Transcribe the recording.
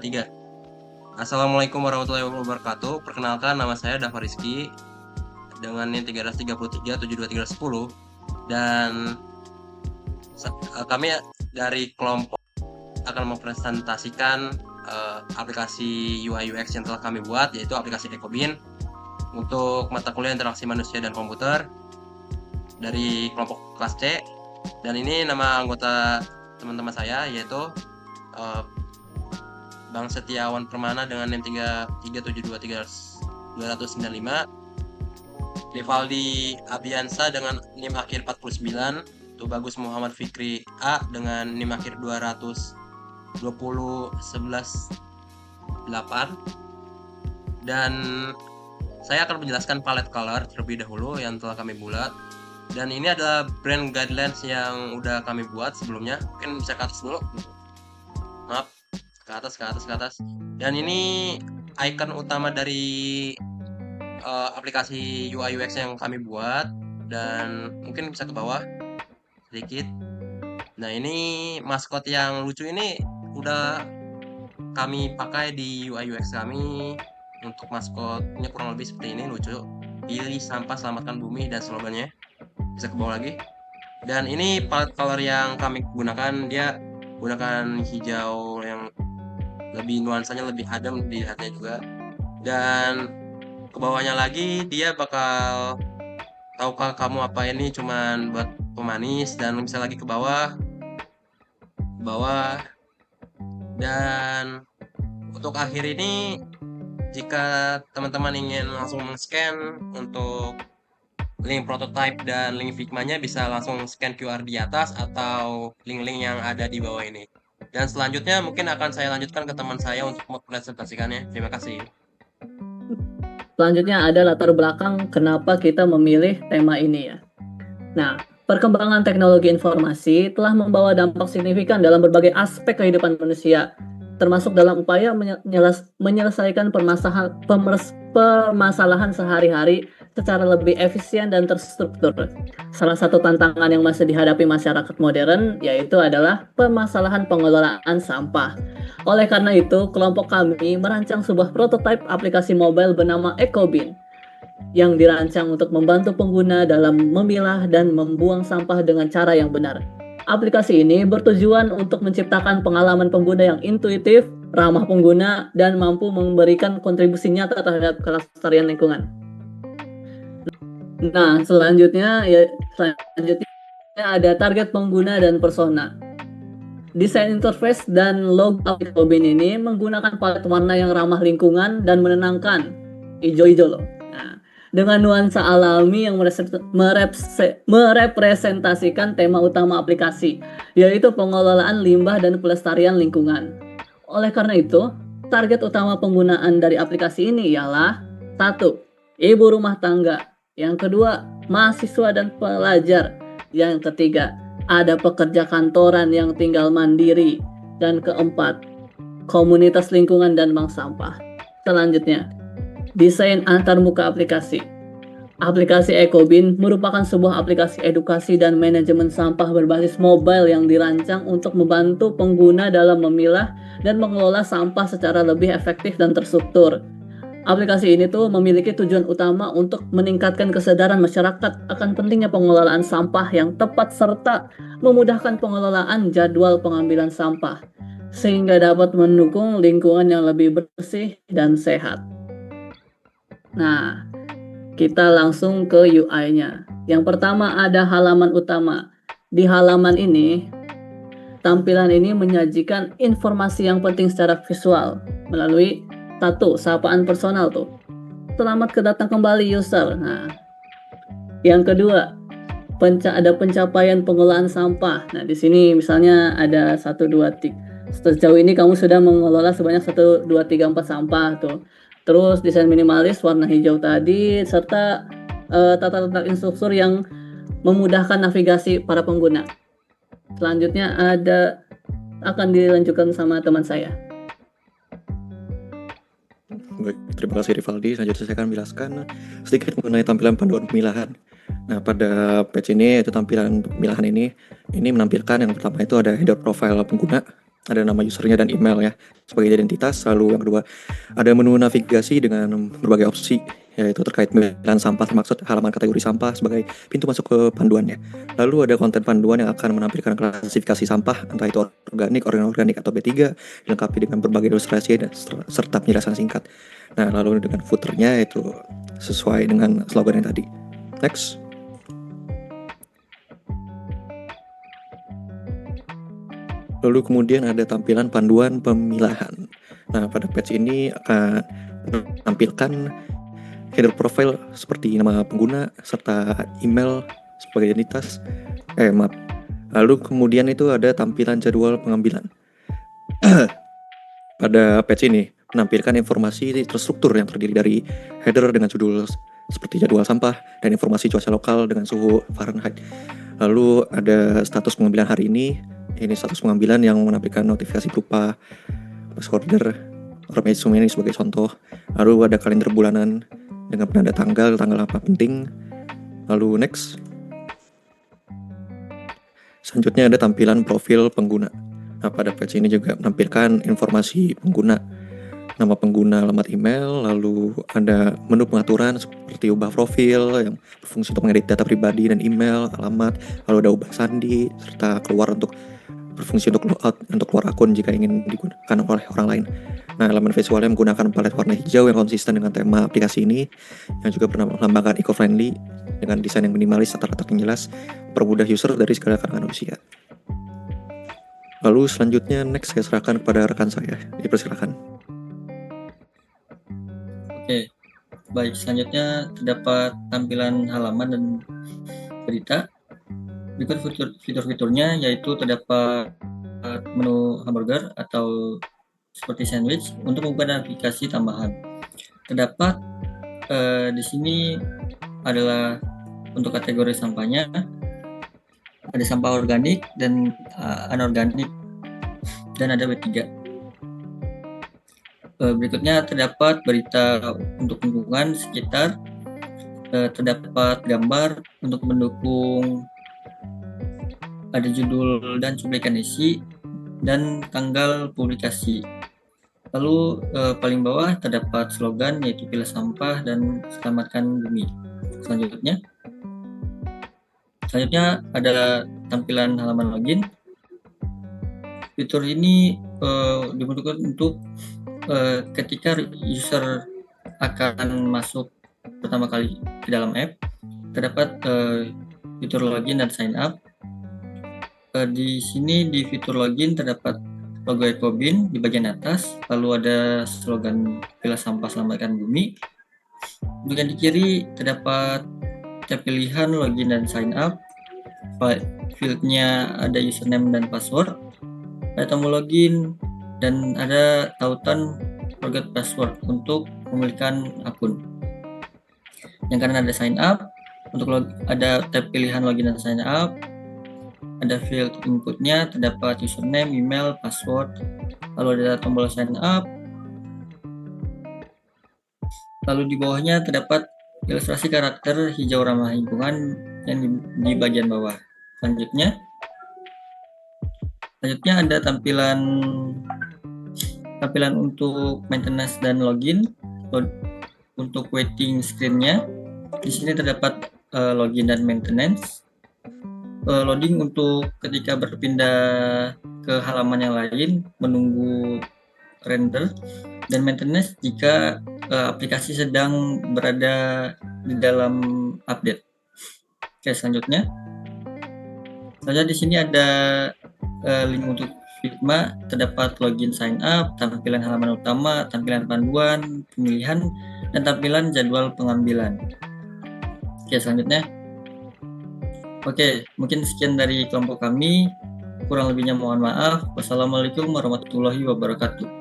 Tiga. Assalamualaikum warahmatullahi wabarakatuh. Perkenalkan, nama saya Dava Rizky dengan NIM 333 72 dan kami dari kelompok akan mempresentasikan aplikasi UI UX yang telah kami buat, yaitu aplikasi Ecobin untuk mata kuliah interaksi manusia dan komputer dari kelompok kelas C. Dan ini nama anggota teman-teman saya, yaitu Bang Setiawan Permana dengan NIM 33723 Rivaldi Abiansa dengan NIM akhir 49, Bagus Muhammad Fikri A dengan NIM akhir 2201118. Dan saya akan menjelaskan palette color terlebih dahulu yang telah kami buat. Dan ini adalah brand guidelines yang udah kami buat sebelumnya. Mungkin bisa ke atas dulu. Maaf, ke atas. Dan ini icon utama dari aplikasi UI UX yang kami buat, dan mungkin bisa ke bawah sedikit. Nah, ini maskot yang lucu ini udah kami pakai di UI UX kami. Untuk maskotnya kurang lebih seperti ini, lucu. Pilih sampah, selamatkan bumi, dan slogannya. Bisa ke bawah lagi. Dan ini palette color yang kami gunakan, dia gunakan hijau yang lebih nuansanya lebih adem dilihatnya juga. Dan ke bawahnya lagi dia bakal tahukah kamu apa ini cuman buat pemanis, dan bisa lagi ke bawah. Dan untuk akhir ini, jika teman-teman ingin langsung scan untuk link prototype dan link Figma-nya, bisa langsung scan QR di atas atau link-link yang ada di bawah ini. Dan selanjutnya mungkin akan saya lanjutkan ke teman saya untuk mempresentasikannya. Terima kasih. Selanjutnya ada latar belakang kenapa kita memilih tema ini ya. Nah, perkembangan teknologi informasi telah membawa dampak signifikan dalam berbagai aspek kehidupan manusia, termasuk dalam upaya menyelesaikan permasalahan sehari-hari secara lebih efisien dan terstruktur. Salah satu tantangan yang masih dihadapi masyarakat modern yaitu adalah permasalahan pengelolaan sampah. Oleh karena itu, kelompok kami merancang sebuah prototipe aplikasi mobile bernama Ecobin yang dirancang untuk membantu pengguna dalam memilah dan membuang sampah dengan cara yang benar. Aplikasi ini bertujuan untuk menciptakan pengalaman pengguna yang intuitif, ramah pengguna, dan mampu memberikan kontribusi nyata terhadap kelestarian lingkungan. Nah, selanjutnya ada target pengguna dan persona. Desain interface dan logo Ecobin ini menggunakan palet warna yang ramah lingkungan dan menenangkan, hijau-hijau loh. Nah, dengan nuansa alami yang merepresentasikan tema utama aplikasi, yaitu pengelolaan limbah dan pelestarian lingkungan. Oleh karena itu, target utama penggunaan dari aplikasi ini ialah 1. Ibu rumah tangga. Yang kedua, mahasiswa dan pelajar. Yang ketiga, ada pekerja kantoran yang tinggal mandiri. Dan keempat, komunitas lingkungan dan bank sampah. Selanjutnya, desain antarmuka aplikasi. Aplikasi Ecobin merupakan sebuah aplikasi edukasi dan manajemen sampah berbasis mobile yang dirancang untuk membantu pengguna dalam memilah dan mengelola sampah secara lebih efektif dan terstruktur. Aplikasi ini tuh memiliki tujuan utama untuk meningkatkan kesadaran masyarakat akan pentingnya pengelolaan sampah yang tepat serta memudahkan pengelolaan jadwal pengambilan sampah sehingga dapat mendukung lingkungan yang lebih bersih dan sehat. Nah, kita langsung ke UI-nya. Yang pertama ada halaman utama. Di halaman ini, tampilan ini menyajikan informasi yang penting secara visual melalui sapaan personal tuh. Selamat kedatang kembali user. Nah, yang kedua, ada pencapaian pengelolaan sampah. Nah, di sini misalnya ada 1 2 3. Sejauh ini kamu sudah mengelola sebanyak 1 2 3 4 sampah tuh. Terus desain minimalis warna hijau tadi serta tata letak instruktur yang memudahkan navigasi para pengguna. Selanjutnya akan dilanjutkan sama teman saya. Baik, terima kasih Rivaldi. Selanjutnya saya akan menjelaskan sedikit mengenai tampilan panduan pemilahan. Nah, pada page ini, itu tampilan pemilahan ini menampilkan yang pertama itu ada header profile pengguna. ada nama usernya dan email ya sebagai identitas. Lalu yang kedua ada menu navigasi dengan berbagai opsi, yaitu terkait pemilihan sampah termaksud halaman kategori sampah sebagai pintu masuk ke panduannya. Lalu ada konten panduan yang akan menampilkan klasifikasi sampah, entah itu organik, anorganik, atau B3, dilengkapi dengan berbagai ilustrasi dan serta penjelasan singkat. Nah, lalu dengan footernya itu sesuai dengan slogan yang tadi. Next. Lalu kemudian ada tampilan panduan pemilahan. Nah, pada page ini akan menampilkan header profile seperti nama pengguna serta email sebagai identitas. Lalu kemudian itu ada tampilan jadwal pengambilan. Pada page ini menampilkan informasi terstruktur yang terdiri dari header dengan judul seperti jadwal sampah dan informasi cuaca lokal dengan suhu Fahrenheit. Lalu ada status pengambilan hari ini. Ini status pengambilan yang menampilkan notifikasi berupa order ini sebagai contoh. Lalu ada kalender bulanan dengan penanda tanggal apa penting. Lalu next. Selanjutnya ada tampilan profil pengguna. Nah, pada page ini juga menampilkan informasi pengguna, nama pengguna, alamat email, lalu ada menu pengaturan seperti ubah profil yang berfungsi untuk mengedit data pribadi dan email, alamat, lalu ada ubah sandi, serta berfungsi untuk logout untuk keluar akun jika ingin digunakan oleh orang lain. Nah, elemen visualnya menggunakan palet warna hijau yang konsisten dengan tema aplikasi ini, yang juga melambangkan eco-friendly dengan desain yang minimalis, tata-tata yang jelas, permudah user dari segala kalangan usia. Lalu selanjutnya next saya serahkan kepada rekan saya. Dipersilakan. Oke, baik. Selanjutnya terdapat tampilan halaman dan berita. Berikut fitur-fiturnya yaitu terdapat menu hamburger atau seperti sandwich untuk membuka aplikasi tambahan. Terdapat di sini adalah untuk kategori sampahnya ada sampah organik dan anorganik dan ada B3. Berikutnya terdapat berita untuk lingkungan sekitar, terdapat gambar untuk mendukung, ada judul dan cuplikan isi dan tanggal publikasi. Lalu paling bawah terdapat slogan yaitu pilah sampah dan selamatkan bumi. Selanjutnya ada tampilan halaman login. Fitur ini dibutuhkan untuk ketika user akan masuk pertama kali ke dalam app, terdapat fitur login dan sign up. Di sini di fitur login terdapat logo Ecobin di bagian atas, lalu ada slogan pilah sampah selamatkan bumi. Bagian di kiri terdapat tab pilihan login dan sign up. Fieldnya ada username dan password, ada tombol login, dan ada tautan forget password untuk memulihkan akun. Yang kanan ada sign up, ada tab pilihan login dan sign up. Ada field inputnya, terdapat username, email, password, lalu ada tombol sign up. Lalu di bawahnya terdapat ilustrasi karakter hijau ramah lingkungan yang di bagian bawah. Selanjutnya ada tampilan untuk maintenance dan login. Untuk waiting screen-nya, di sini terdapat login dan maintenance. Loading untuk ketika berpindah ke halaman yang lain, menunggu render, dan maintenance jika aplikasi sedang berada di dalam update. Oke, selanjutnya di sini ada link untuk Figma, terdapat login sign up, tampilan halaman utama, tampilan panduan, pemilihan, dan tampilan jadwal pengambilan. Oke, selanjutnya. Oke, mungkin sekian dari kelompok kami. Kurang lebihnya mohon maaf. Wassalamualaikum warahmatullahi wabarakatuh.